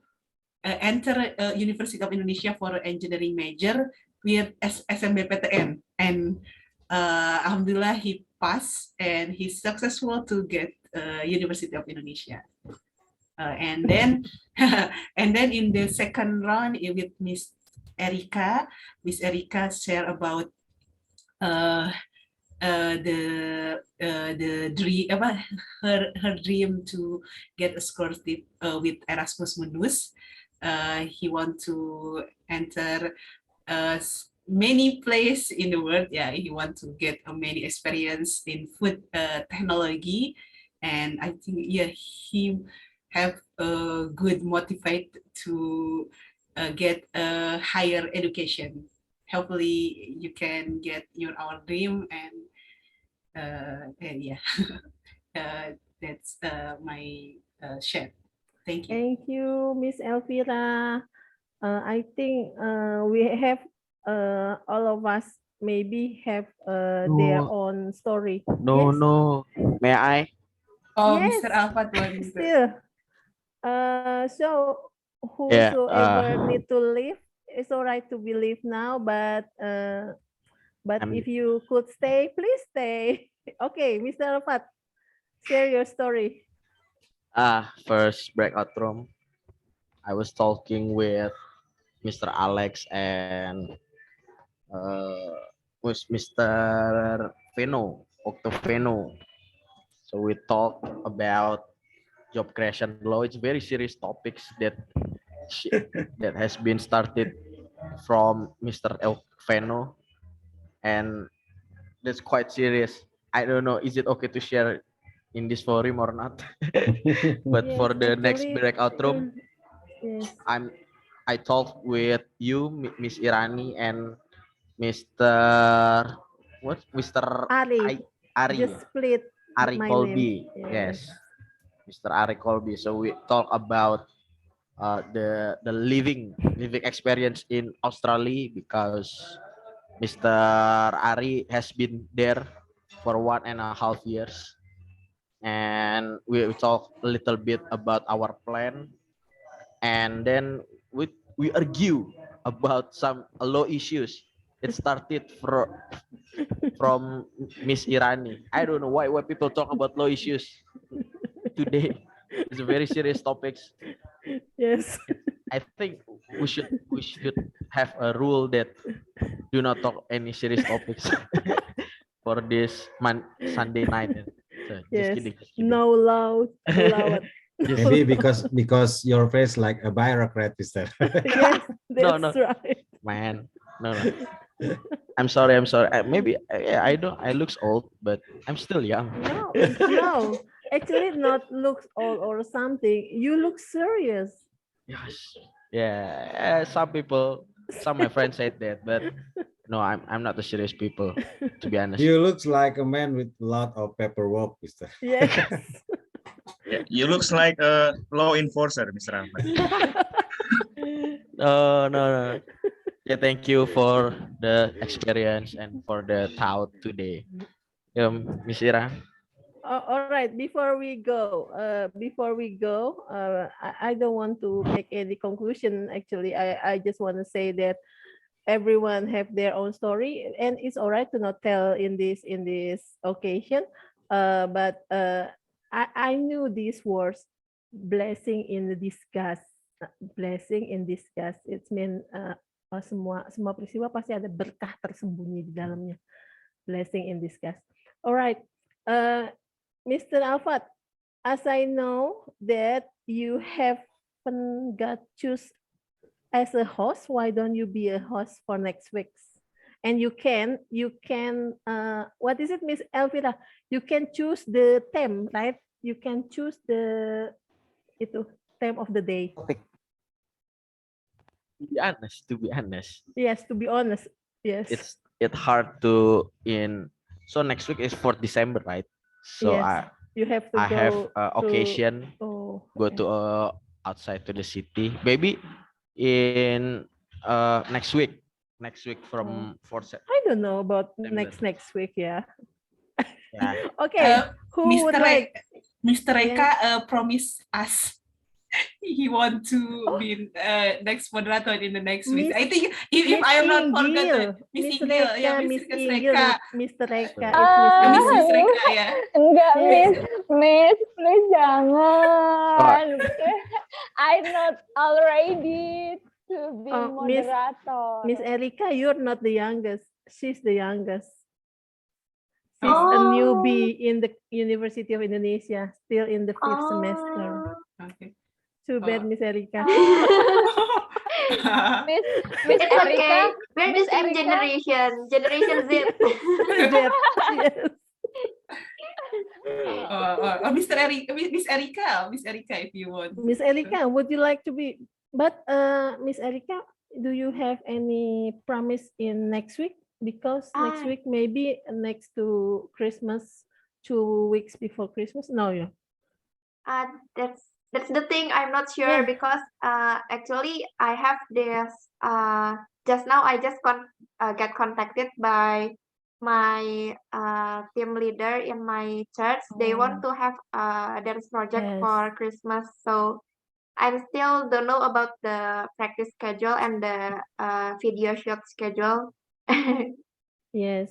enter University of Indonesia for engineering major with SMBPTN, and alhamdulillah he passed and he's successful to get University of Indonesia. And then and then in the second round with Miss Erika share about the dream, her dream to get a scholarship with Erasmus Mundus. He want to enter many place in the world. Yeah, he want to get many experience in food technology, and I think he have a good motivate to get a higher education. Hopefully you can get our dream, and that's my share. Thank you. Thank you, Miss Elvira. I think we have all of us maybe have their own story. No, Yes. no. May I? Oh, Yes. Mr. Alfat one. Still. So whosoever need to leave, it's all right to be leave now, but if you could stay, please stay. Okay, Mr. Alfat, share your story. First breakout room. I was talking with Mr. Alex and with Mr. Veno, Octoveno. So we talk about job creation law. It's very serious topics that has been started from Mr. Veno, and that's quite serious. I don't know, is it okay to share in this forum or not? But Yes, for the next actually, breakout room, yes. I talked with you, Miss Irani, and Mr. Mr. Ari. Ari. Just split Ari my Colby. name. Yes. Mr. Ari Colby. So we talk about the living experience in Australia, because Mr. Ari has been there for 1.5 years, and we talk a little bit about our plan, and then we argue about some law issues. It started from Miss Irani. I don't know why people talk about law issues today. It's a very serious topics. Yes. I think we should have a rule that do not talk any serious topics for this Sunday night. So Yes. just kidding. No loud. Maybe because your face like a bureaucrat, Mister. Yes, that's No. right. Man, no. I'm sorry. Maybe I don't. I looks old, but I'm still young. No. Actually, not looks old or something. You look serious. Yes. Yeah. Some of my friends said that, but no, I'm not the serious people, to be honest. You looks like a man with a lot of paperwork, Mister. Yes. Yeah, you looks like a law enforcer, Mr. Ahmad. No. Yeah, thank you for the experience and for the thought today. Miss Ira. All right. Before we go, I don't want to make any conclusion. Actually, I just want to say that everyone have their own story, and it's all right to not tell in this occasion. But I knew these words, blessing in disguise. Blessing in disguise. It mean semua peristiwa pasti ada berkah tersembunyi di dalamnya. Blessing in disguise. All right, Mr. Alfat, as I know that you haven't got choose as a host, why don't you be a host for next week? And you can what is it, Miss Elvira? You can choose the theme, right? You can choose the theme of the day. To be honest. Yes, to be honest. Yes. It's it hard to in. So next week is 4th December, right? So Yes, you have to I have go to. occasion Oh, go okay. to outside to the city. Maybe in next week from 4th I don't know about September. next week. Yeah. Yeah. Okay. Who would Mr. like? Mr. Reka Yes. promised us he want to Oh. be next moderator in the next week. Miss I think if I am not forgotten, Miss Miss Inggil, yeah, Reka, Miss Miss Inggil, Reka. not Mr. Reka. It's Miss Miss Inggil. Reka, yeah. Enggak, Yes. Miss, please jangan. I'm not already to be Oh, moderator. Miss Erika, you're not the youngest. She's the youngest. She's Oh. a newbie in the University of Indonesia, still in the 5th semester. Okay. Too bad, Miss Erika. Miss It's Erika, okay. We're the Miss same Erika. Generation Z. Yes. Mr. Erika, Miss Erika, if you want. Miss Erika, would you like to be? But Miss Erika, do you have any promise in next week? Because next week maybe next to Christmas, 2 weeks before Christmas. No, yeah. That's the thing. I'm not sure because actually I have this just now I just get contacted by my team leader in my church. They want to have their project for Christmas, so I still don't know about the practice schedule and the video shoot schedule. Yes,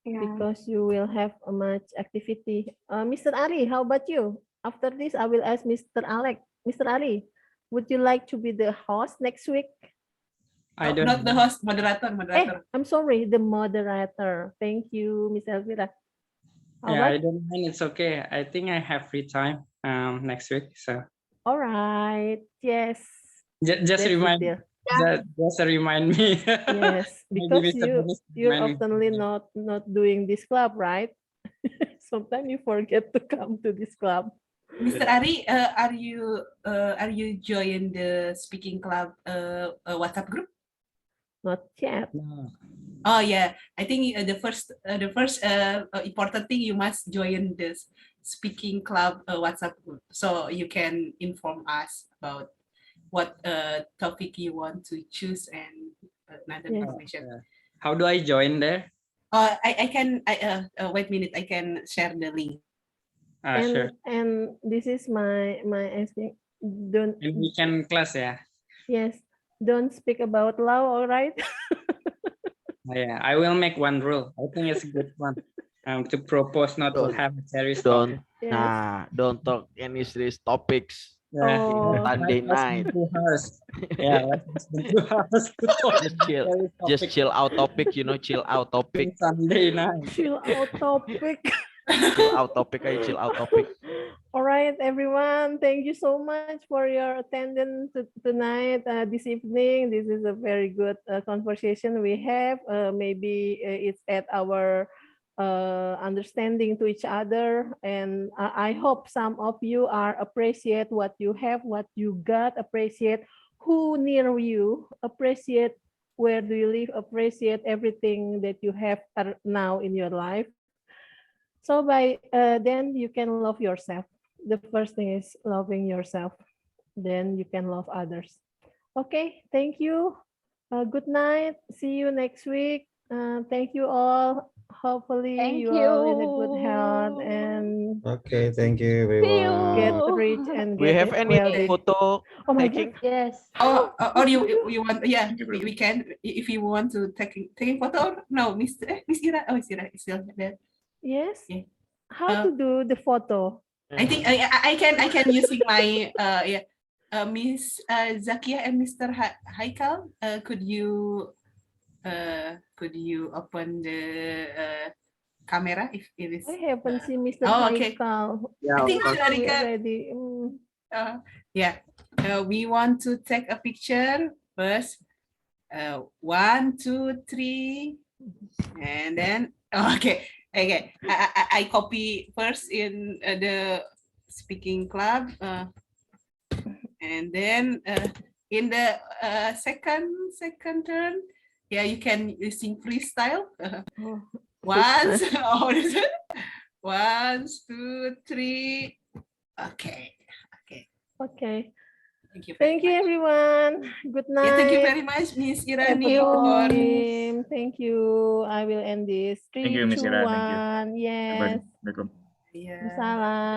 because you will have a much activity. Mr. Ali, how about you? After this, I will ask Mr. Alec. Mr. Ali, would you like to be the host next week? I don't Not the host, moderator. I'm sorry, the moderator. Thank you, Miss Elvira. Yeah, I don't mind. It's okay. I think I have free time next week. So all right. Yes. just remind me. Yes, because you're oftenly not doing this club, right? Sometimes you forget to come to this club. Mr. Ari, are you join the speaking club WhatsApp group? Not yet. No. Oh yeah, I think the first important thing you must join this speaking club WhatsApp group so you can inform us about what topic you want to choose and another information. How do I join there? I can wait a minute. I can share the link. Sure. And this is my asking. Don't. In weekend class, yeah. Yes. Don't speak about love. All right. Yeah, I will make one rule. I think it's a good one. To propose not to have a serious topic. Don't talk any serious topics. Yeah, Sunday night. Yeah, just chill out topic, chill out topic. Sunday night. Chill out topic. Chill out topic, chill out topic. All right, everyone. Thank you so much for your attendance tonight, this evening. This is a very good conversation we have. Maybe it's at our understanding to each other. And I hope some of you are appreciate what you have, what you got, appreciate who near you, appreciate where do you live, appreciate everything that you have now in your life. So by then you can love yourself. The first thing is loving yourself. Then you can love others. Okay, thank you. Good night. See you next week. Thank you all. Hopefully you all in a good health and okay, thank you everyone. get rich and We get have any wealthy. photo Oh my taking? God. Yes. Or you want? Yeah, we can if you want to taking photo. No, Miss Ira. Oh, Miss Ira is still there. Yes. Yeah. How to do the photo? I think I can using my Miss Zakia and Mr. Haikal. Could you open the camera if it is? I haven't seen Mr. Okay. Haikal. Yeah, I think Mr. Haikal already. Yeah. We want to take a picture first. 1, 2, 3, and then okay. I copy first in the speaking club, and then in the second turn Yeah, you can sing freestyle. Oh, Once, oh, what is it? 1, 2, 3. Okay. Okay. okay. Thank you. Thank you, everyone. Good night. Yeah, thank you very much, Miss Irani. Team. Thank you. I will end this. Thank 3, you, Miss 2, Ira. Thank you. 1. Yes. Everybody. Welcome. Yeah. Salam.